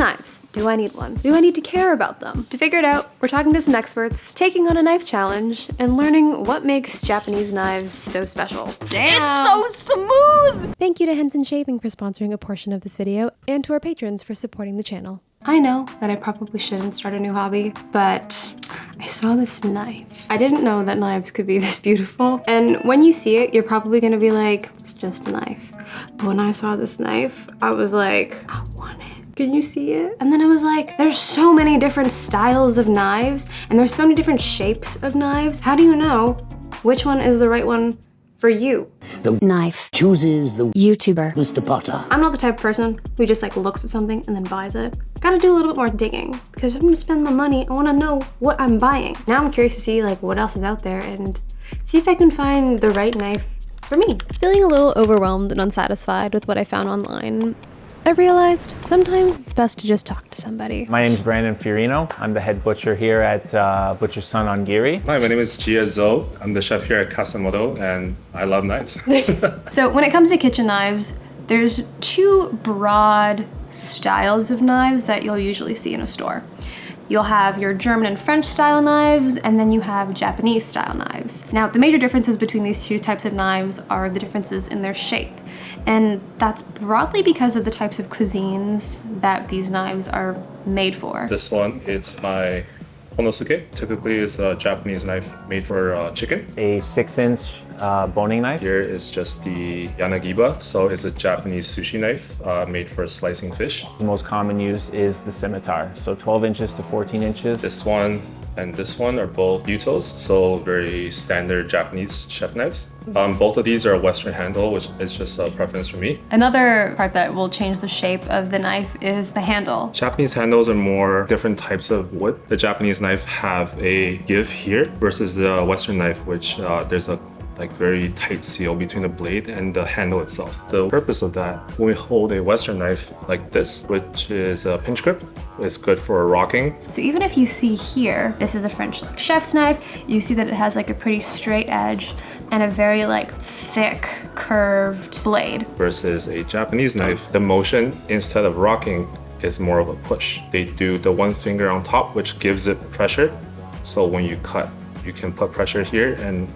Knives. Do I need one? Do I need to care about them? To figure it out, we're talking to some experts, taking on a knife challenge, and learning what makes Japanese knives so special. Damn! It's so smooth! Thank you to Henson Shaving for sponsoring a portion of this video, and to our patrons for supporting the channel. I know that I probably shouldn't start a new hobby, but I saw this knife. I didn't know that knives could be this beautiful. And when you see it, you're probably gonna be like, it's just a knife. But when I saw this knife, I was like, I want it. Can you see it? And then I was like, there's so many different styles of knives, and there's so many different shapes of knives. How do you know which one is the right one for you? The knife chooses the YouTuber, Mr. Potter. I'm not the type of person who just like looks at something and then buys it. Gotta do a little bit more digging, because if I'm gonna spend my money, I wanna know what I'm buying. Now I'm curious to see like what else is out there and see if I can find the right knife for me. Feeling a little overwhelmed and unsatisfied with what I found online, I realized sometimes it's best to just talk to somebody. My name is Brandon Fiorino. I'm the head butcher here at Butcher's Son on Geary. Hi, my name is Jia Zhou. I'm the chef here at Kasamoto, and I love knives. So when it comes to kitchen knives, there's two broad styles of knives that you'll usually see in a store. You'll have your German and French style knives, and then you have Japanese style knives. Now, the major differences between these two types of knives are the differences in their shape. And that's broadly because of the types of cuisines that these knives are made for. This one, it's my konosuke. Typically, it's a Japanese knife made for chicken. A 6-inch boning knife. Here is just the yanagiba, so it's a Japanese sushi knife made for slicing fish. The most common use is the scimitar, so 12 inches to 14 inches. This one and this one are both yutos, so very standard Japanese chef knives. Both of these are a Western handle, which is just a preference for me. Another part that will change the shape of the knife is the handle. Japanese handles are more different types of wood. The Japanese knife have a give here versus the Western knife, which there's a very tight seal between the blade and the handle itself. The purpose of that, when we hold a Western knife like this, which is a pinch grip, it's good for rocking. So even if you see here, this is a French chef's knife, you see that it has like a pretty straight edge and a very thick curved blade. Versus a Japanese knife, the motion instead of rocking is more of a push. They do the one finger on top, which gives it pressure. So when you cut, you can put pressure here and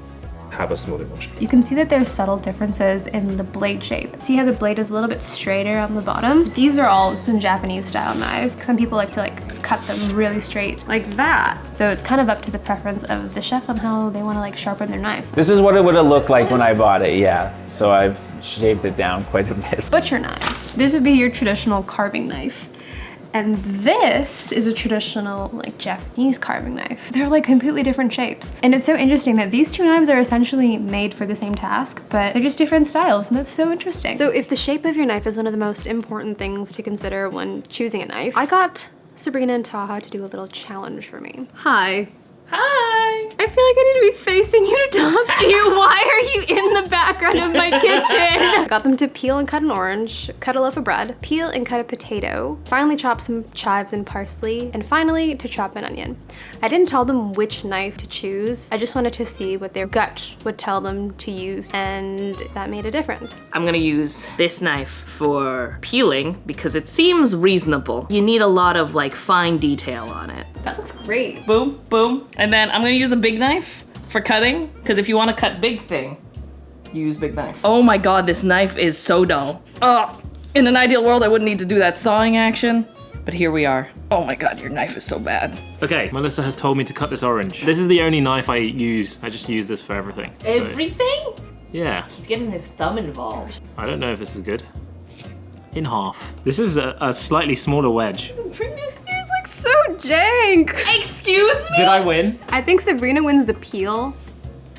have a smoother motion. You can see that there's subtle differences in the blade shape. See how the blade is a little bit straighter on the bottom? These are all some Japanese style knives. Some people like to cut them really straight like that. So it's kind of up to the preference of the chef on how they want to sharpen their knife. This is what it would have looked like when I bought it, yeah. So I've shaved it down quite a bit. Butcher knives. This would be your traditional carving knife. And this is a traditional Japanese carving knife. They're completely different shapes. And it's so interesting that these two knives are essentially made for the same task, but they're just different styles, and that's so interesting. So if the shape of your knife is one of the most important things to consider when choosing a knife, I got Sabrina and Taha to do a little challenge for me. Hi. Hi! I feel like I need to be facing you to talk to you. Why are you in the background of my kitchen? Got them to peel and cut an orange, cut a loaf of bread, peel and cut a potato, finally chop some chives and parsley, and finally to chop an onion. I didn't tell them which knife to choose. I just wanted to see what their gut would tell them to use, and that made a difference. I'm gonna use this knife for peeling because it seems reasonable. You need a lot of fine detail on it. That looks great. Boom, boom. And then I'm gonna use a big knife for cutting, because if you wanna cut big thing, use big knife. Oh my god, this knife is so dull. Ugh. In an ideal world, I wouldn't need to do that sawing action, but here we are. Oh my god, your knife is so bad. Okay, Melissa has told me to cut this orange. This is the only knife I use. I just use this for everything. Everything? So, yeah. He's getting his thumb involved. I don't know if this is good. In half. This is a slightly smaller wedge. Yours so jank. Excuse me? Did I win? I think Sabrina wins the peel,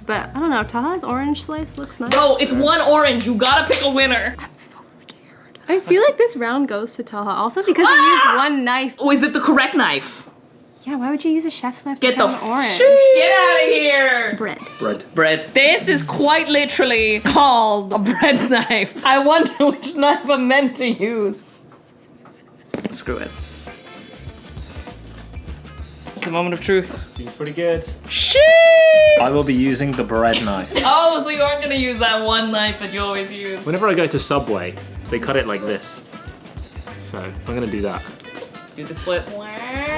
but I don't know, Taha's orange slice looks nice. Bro, it's one orange. You gotta pick a winner. I'm so scared. I feel like this round goes to Taha also because you used one knife. Oh, is it the correct knife? Yeah, why would you use a chef's knife to Get the cut an orange? Get out of here. Bread. This is quite literally called a bread knife. I wonder which knife I'm meant to use. Screw it. It's the moment of truth. Seems pretty good. Shit! I will be using the bread knife. Oh, so you aren't gonna use that one knife that you always use. Whenever I go to Subway, they cut it like this. So I'm gonna do that. Do the split.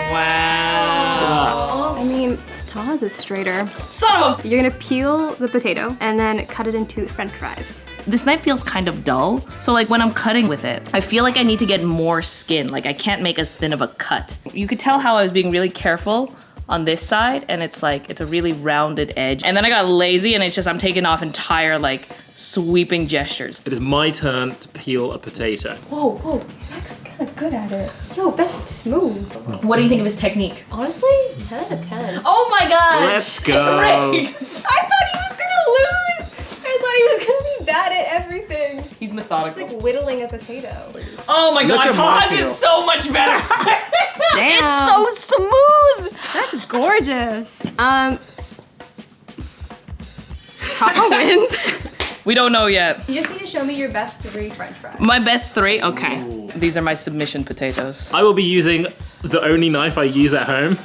Wow. I mean, Taha's is straighter. Son of a... You're gonna peel the potato and then cut it into French fries. This knife feels kind of dull. So like when I'm cutting with it, I feel like I need to get more skin. Like I can't make as thin of a cut. You could tell how I was being really careful on this side, and it's like, it's a really rounded edge. And then I got lazy and it's just, I'm taking off entire like sweeping gestures. It is my turn to peel a potato. Whoa, he's actually kind of good at it. Yo, that's smooth. What do you think of his technique? Honestly, 10 out of 10. Oh my gosh! Let's go. It's rigged. I thought he was gonna lose. I thought he was gonna be bad at everything. He's methodical. It's like whittling a potato. Oh my Look god, at my Taha's peel. is so much better. Damn. It's so smooth. That's gorgeous. Taha wins. We don't know yet. You just need to show me your best 3 French fries. My best 3? Okay. These are my submission potatoes. I will be using the only knife I use at home,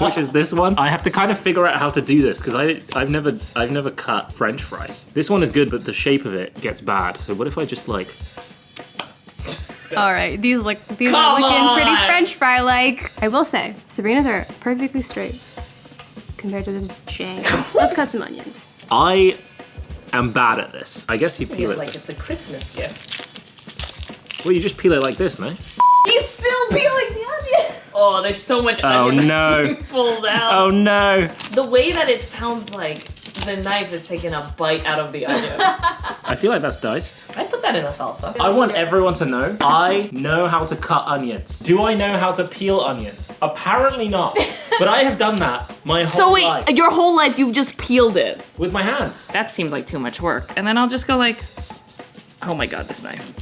which is this one. I have to kind of figure out how to do this because I've never cut French fries. This one is good, but the shape of it gets bad. So what if I just like... All right, these are looking pretty on. French fry-like. I will say, Sabrina's are perfectly straight compared to this jank. Let's cut some onions. I am bad at this. I guess you peel it. Like it's a Christmas gift. Well, you just peel it like this, no? He's still peeling the onion. Oh, there's so much Oh, onion no. being pulled out. Oh no. The way that it sounds like the knife is taking a bite out of the onion. I feel like that's diced. I put that in a salsa. I want everyone to know I know how to cut onions. Do I know how to peel onions? Apparently not. But I have done that my whole So wait, life your whole life you've just peeled it? with my hands. That seems like too much work. And then I'll just go like, oh my god, this knife.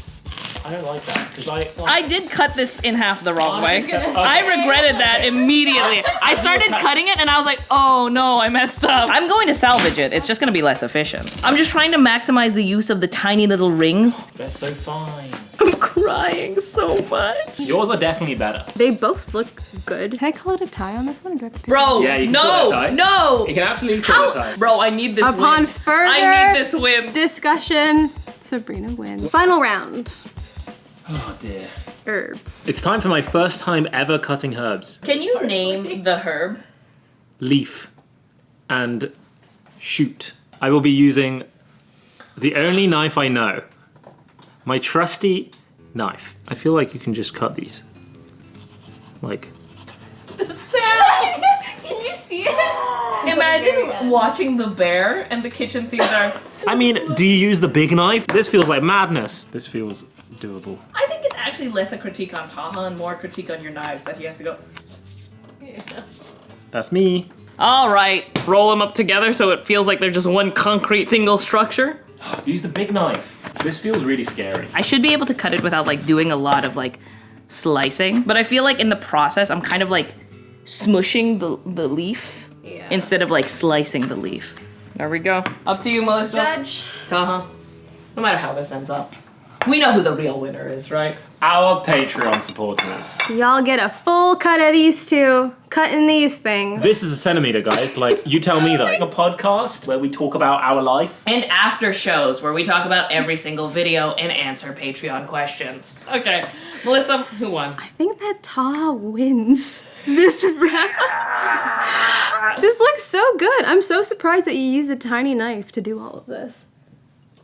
I don't like that because I did cut this in half the wrong way. gonna say. I regretted that immediately. I started cutting it and I was like, oh no, I messed up. I'm going to salvage it. It's just gonna be less efficient. I'm just trying to maximize the use of the tiny little rings. They're so fine. I'm crying so much. Yours are definitely better. They both look good. Can I call it a tie on this one? Or do I have to Bro, Yeah, you can call it a tie. no. You can absolutely call it a tie. Bro, I need this Upon win. further I need this win. discussion, Sabrina wins. Final round. Oh dear. Herbs. It's time for my first time ever cutting herbs. Can you name the herb? Leaf and shoot. I will be using the only knife I know. My trusty knife. I feel like you can just cut these. Like. The sound. Can you see it? Imagine watching The Bear and the kitchen scenes are. I mean, do you use the big knife? This feels like madness. This feels doable. I think it's actually less a critique on Taha and more a critique on your knives that he has to go. Yeah. That's me. All right, roll them up together so it feels like they're just one concrete single structure. Use the big knife. This feels really scary. I should be able to cut it without like doing a lot of like slicing, but I feel like in the process I'm kind of like smushing the leaf instead of like slicing the leaf. There we go. Up to you, Melissa. Judge. Taha. No matter how this ends up, we know who the real winner is, right? Our Patreon supporters. Y'all get a full cut of these two. Cutting these things. This is a centimeter, guys. Like, you tell me, like, a podcast where we talk about our life. And after shows where we talk about every single video and answer Patreon questions. Okay, Melissa, who won? I think that Taha wins this round. This looks so good. I'm so surprised that you used a tiny knife to do all of this.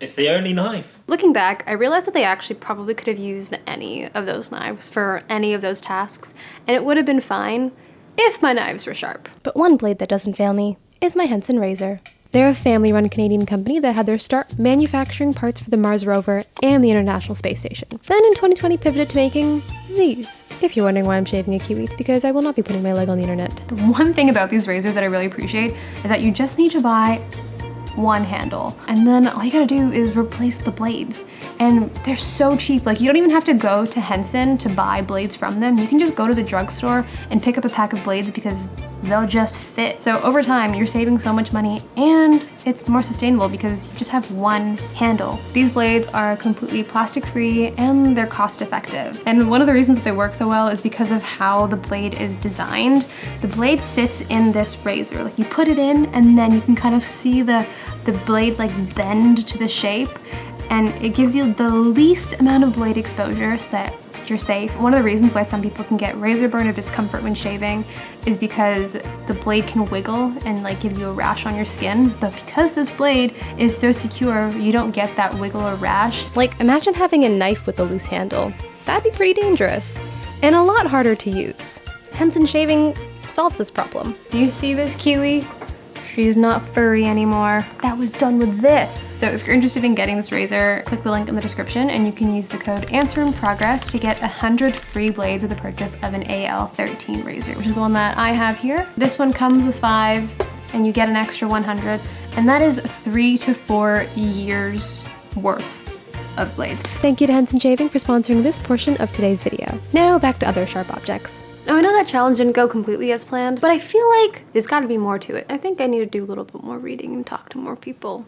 It's the only knife. Looking back, I realized that they actually probably could have used any of those knives for any of those tasks, and it would have been fine if my knives were sharp. But one blade that doesn't fail me is my Henson razor. They're a family-run Canadian company that had their start manufacturing parts for the Mars rover and the International Space Station. Then in 2020 pivoted to making these. If you're wondering why I'm shaving a Kiwi, it's because I will not be putting my leg on the internet. The one thing about these razors that I really appreciate is that you just need to buy one handle, and then all you gotta do is replace the blades, and they're so cheap. Like, you don't even have to go to Henson to buy blades from them. You can just go to the drugstore and pick up a pack of blades because they'll just fit. So over time, you're saving so much money, and it's more sustainable because you just have one handle. These blades are completely plastic-free and they're cost-effective. And one of the reasons that they work so well is because of how the blade is designed. The blade sits in this razor. Like, you put it in, and then you can kind of see the blade like bend to the shape, and it gives you the least amount of blade exposure so that you're safe. One of the reasons why some people can get razor burn or discomfort when shaving is because the blade can wiggle and like give you a rash on your skin. But because this blade is so secure, you don't get that wiggle or rash. Like, imagine having a knife with a loose handle. That'd be pretty dangerous and a lot harder to use. Henson Shaving solves this problem. Do you see this, Kiwi? She's not furry anymore. That was done with this. So if you're interested in getting this razor, click the link in the description and you can use the code AnswerInProgress to get 100 free blades with the purchase of an AL13 razor, which is the one that I have here. This one comes with 5 and you get an extra 100, and that is 3 to 4 years worth of blades. Thank you to Henson Shaving for sponsoring this portion of today's video. Now back to other sharp objects. Now I know that challenge didn't go completely as planned, but I feel like there's gotta be more to it. I think I need to do a little bit more reading and talk to more people,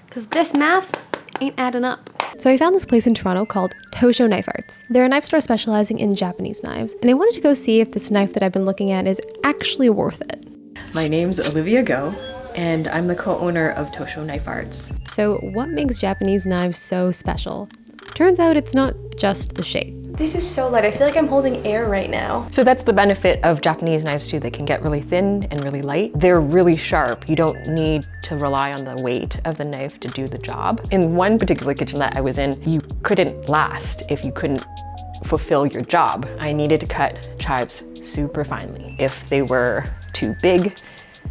because this math ain't adding up. So I found this place in Toronto called Tosho Knife Arts. They're a knife store specializing in Japanese knives, and I wanted to go see if this knife that I've been looking at is actually worth it. My name's Olivia Go, and I'm the co-owner of Tosho Knife Arts. So what makes Japanese knives so special? Turns out it's not just the shape. This is so light. I feel like I'm holding air right now. So that's the benefit of Japanese knives too. They can get really thin and really light. They're really sharp. You don't need to rely on the weight of the knife to do the job. In one particular kitchen that I was in, you couldn't last if you couldn't fulfill your job. I needed to cut chives super finely. If they were too big,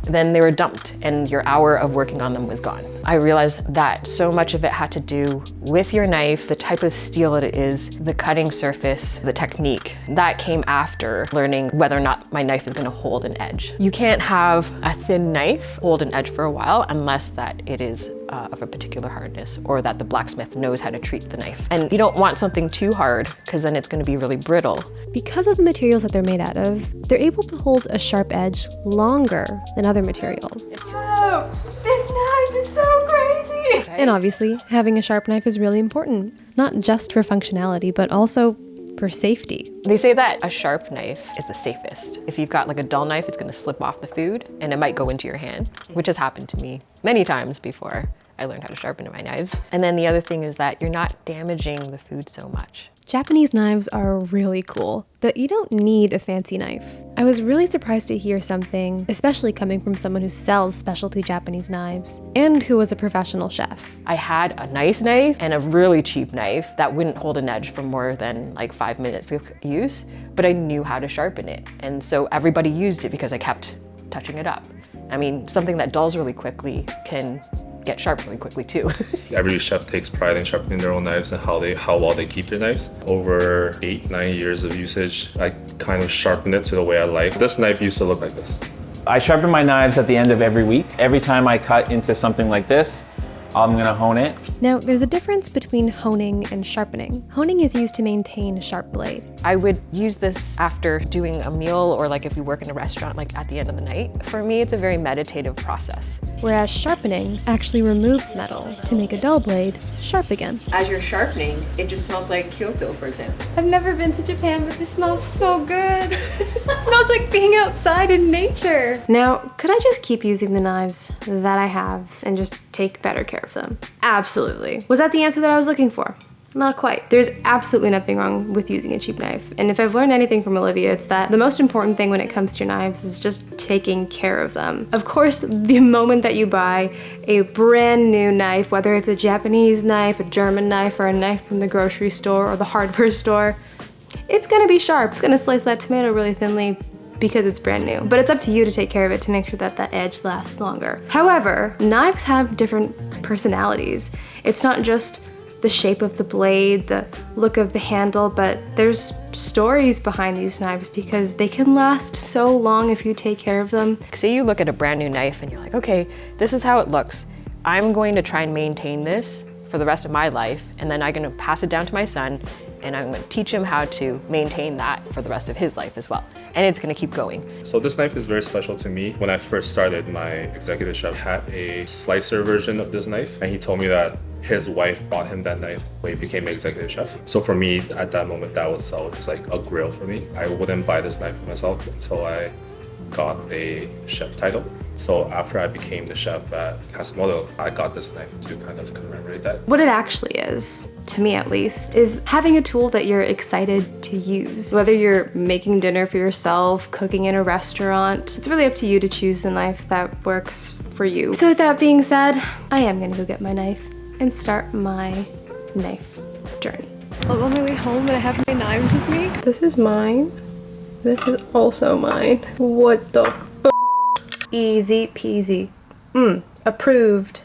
then they were dumped and your hour of working on them was gone. I realized that so much of it had to do with your knife, the type of steel that it is, the cutting surface, the technique. That came after learning whether or not my knife is gonna hold an edge. You can't have a thin knife hold an edge for a while unless that it is of a particular hardness or that the blacksmith knows how to treat the knife. And you don't want something too hard because then it's gonna be really brittle. Because of the materials that they're made out of, they're able to hold a sharp edge longer than other materials. Oh, this knife is so crazy! Okay. And obviously, having a sharp knife is really important, not just for functionality, but also for safety. They say that a sharp knife is the safest. If you've got like a dull knife, it's gonna slip off the food and it might go into your hand, which has happened to me many times before I learned how to sharpen my knives. And then the other thing is that you're not damaging the food so much. Japanese knives are really cool, but you don't need a fancy knife. I was really surprised to hear something, especially coming from someone who sells specialty Japanese knives and who was a professional chef. I had a nice knife and a really cheap knife that wouldn't hold an edge for more than like 5 minutes of use, but I knew how to sharpen it. And so everybody used it because I kept touching it up. I mean, something that dulls really quickly can get sharp really quickly too. Every chef takes pride in sharpening their own knives and how well they keep their knives. Over 8-9 years of usage, I kind of sharpened it to the way I like. This knife used to look like this. I sharpen my knives at the end of every week. Every time I cut into something like this, I'm gonna hone it. Now, there's a difference between honing and sharpening. Honing is used to maintain a sharp blade. I would use this after doing a meal or like if we work in a restaurant, like at the end of the night. For me, it's a very meditative process. Whereas sharpening actually removes metal to make a dull blade sharp again. As you're sharpening, it just smells like Kyoto, for example. I've never been to Japan, but this smells so good. It smells like being outside in nature. Now, could I just keep using the knives that I have and just take better care of them? Absolutely. Was that the answer that I was looking for? Not quite. There's absolutely nothing wrong with using a cheap knife. And if I've learned anything from Olivia, it's that the most important thing when it comes to knives is just taking care of them. Of course, the moment that you buy a brand new knife, whether it's a Japanese knife, a German knife, or a knife from the grocery store or the hardware store, it's gonna be sharp. It's gonna slice that tomato really thinly because it's brand new. But it's up to you to take care of it to make sure that that edge lasts longer. However, knives have different personalities. It's not just the shape of the blade, the look of the handle, but there's stories behind these knives because they can last so long if you take care of them. Say you look at a brand new knife and you're like, okay, this is how it looks. I'm going to try and maintain this for the rest of my life, and then I'm gonna pass it down to my son, and I'm gonna teach him how to maintain that for the rest of his life as well. And it's gonna keep going. So this knife is very special to me. When I first started, my executive chef had a slicer version of this knife, and he told me that his wife bought him that knife when he became executive chef. So for me, at that moment, that was like a grail for me. I wouldn't buy this knife for myself until I got a chef title. So after I became the chef at Casamodo, I got this knife to kind of commemorate that. What it actually is, to me at least, is having a tool that you're excited to use. Whether you're making dinner for yourself, cooking in a restaurant, it's really up to you to choose the knife that works for you. So with that being said, I am gonna go get my knife and start my knife journey. I'm on my way home and I have my knives with me. This is mine. This is also mine. What the f? Easy peasy. Approved.